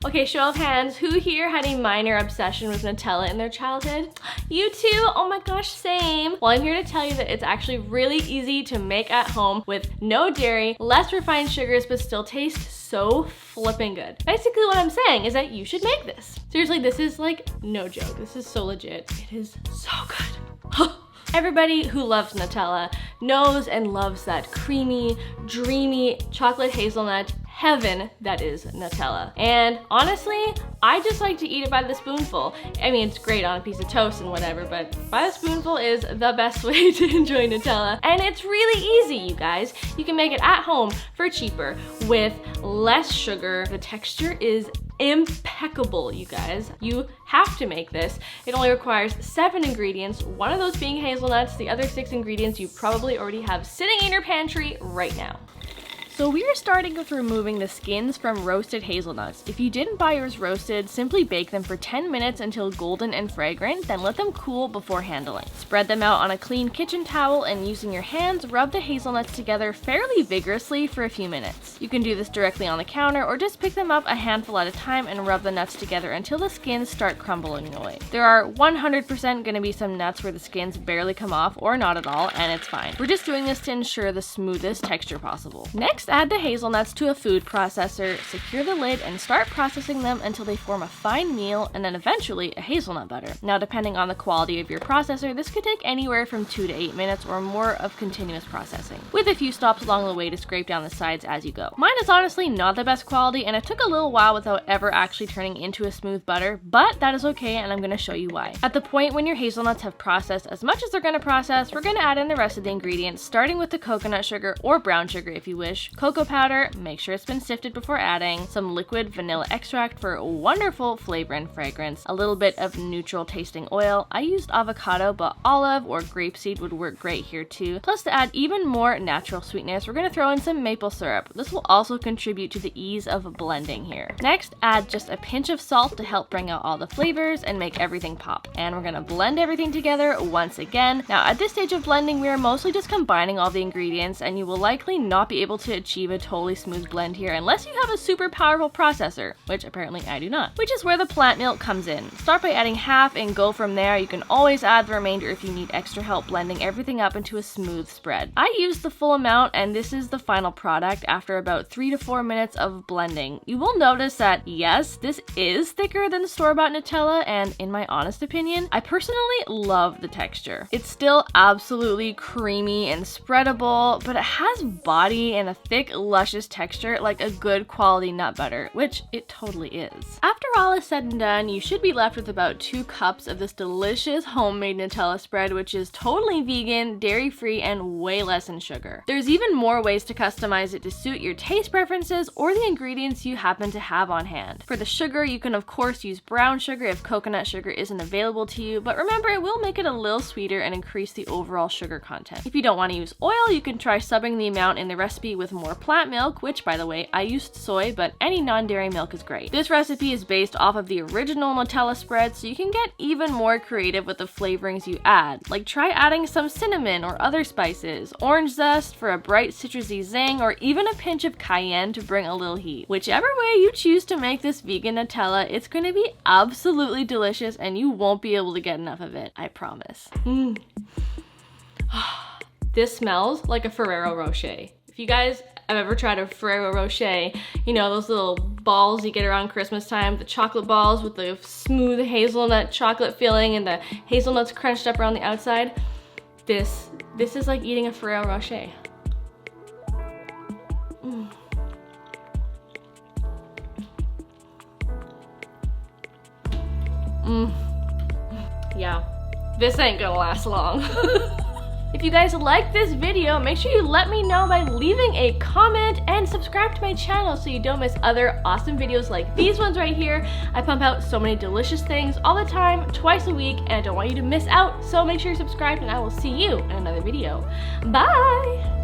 Okay, show of hands, who here had a minor obsession with Nutella in their childhood? You too? Oh my gosh, same. Well, I'm here to tell you that it's actually really easy to make at home with no dairy, less refined sugars, but still tastes so flipping good. Basically what I'm saying is that you should make this. Seriously, this is like no joke. This is so legit. It is so good. Everybody who loves Nutella knows and loves that creamy, dreamy chocolate hazelnut heaven that is Nutella. And honestly, I just like to eat it by the spoonful. I mean, it's great on a piece of toast and whatever, but by the spoonful is the best way to enjoy Nutella. And it's really easy, you guys. You can make it at home for cheaper with less sugar. The texture is impeccable, you guys. You have to make this. It only requires 7 ingredients, one of those being hazelnuts. The other 6 ingredients you probably already have sitting in your pantry right now. So we are starting with removing the skins from roasted hazelnuts. If you didn't buy yours roasted, simply bake them for 10 minutes until golden and fragrant, then let them cool before handling. Spread them out on a clean kitchen towel and using your hands, rub the hazelnuts together fairly vigorously for a few minutes. You can do this directly on the counter or just pick them up a handful at a time and rub the nuts together until the skins start crumbling away. There are 100% going to be some nuts where the skins barely come off or not at all, and it's fine. We're just doing this to ensure the smoothest texture possible. Next, add the hazelnuts to a food processor, secure the lid, and start processing them until they form a fine meal and then eventually a hazelnut butter. Now, depending on the quality of your processor, this could take anywhere from 2 to 8 minutes or more of continuous processing, with a few stops along the way to scrape down the sides as you go. Mine is honestly not the best quality, and it took a little while without ever actually turning into a smooth butter, but that is okay, and I'm going to show you why. At the point when your hazelnuts have processed as much as they're going to process, we're going to add in the rest of the ingredients, starting with the coconut sugar or brown sugar if you wish, cocoa powder, make sure it's been sifted before adding, some liquid vanilla extract for wonderful flavor and fragrance, a little bit of neutral tasting oil. I used avocado, but olive or grapeseed would work great here too. Plus, to add even more natural sweetness, we're going to throw in some maple syrup. This will also contribute to the ease of blending here. Next, add just a pinch of salt to help bring out all the flavors and make everything pop. And we're going to blend everything together once again. Now, at this stage of blending, we are mostly just combining all the ingredients, and you will likely not be able to achieve a totally smooth blend here unless you have a super powerful processor, which apparently I do not, which is where the plant milk comes in. Start by adding half and go from there. You can always add the remainder if you need extra help blending everything up into a smooth spread. I used the full amount, and this is the final product after about 3 to 4 minutes of blending. You will notice that yes, this is thicker than store-bought Nutella, and in my honest opinion, I personally love the texture. It's still absolutely creamy and spreadable, but it has body and a thick, luscious texture like a good quality nut butter, which it totally is. After all is said and done, you should be left with about 2 cups of this delicious homemade Nutella spread, which is totally vegan, dairy-free, and way less in sugar. There's even more ways to customize it to suit your taste preferences or the ingredients you happen to have on hand. For the sugar, you can of course use brown sugar if coconut sugar isn't available to you, but remember, it will make it a little sweeter and increase the overall sugar content. If you don't want to use oil, you can try subbing the amount in the recipe with more plant milk, which by the way, I used soy, but any non-dairy milk is great. This recipe is based off of the original Nutella spread, so you can get even more creative with the flavorings you add. Like try adding some cinnamon or other spices, orange zest for a bright citrusy zing, or even a pinch of cayenne to bring a little heat. Whichever way you choose to make this vegan Nutella, it's going to be absolutely delicious and you won't be able to get enough of it, I promise. This smells like a Ferrero Rocher. If you guys have ever tried a Ferrero Rocher, you know, those little balls you get around Christmas time, the chocolate balls with the smooth hazelnut chocolate filling and the hazelnuts crunched up around the outside. This is like eating a Ferrero Rocher. Yeah, this ain't gonna last long. If you guys like this video, make sure you let me know by leaving a comment and subscribe to my channel so you don't miss other awesome videos like these ones right here. I pump out so many delicious things all the time, twice a week, and I don't want you to miss out. So make sure you're subscribed and I will see you in another video. Bye!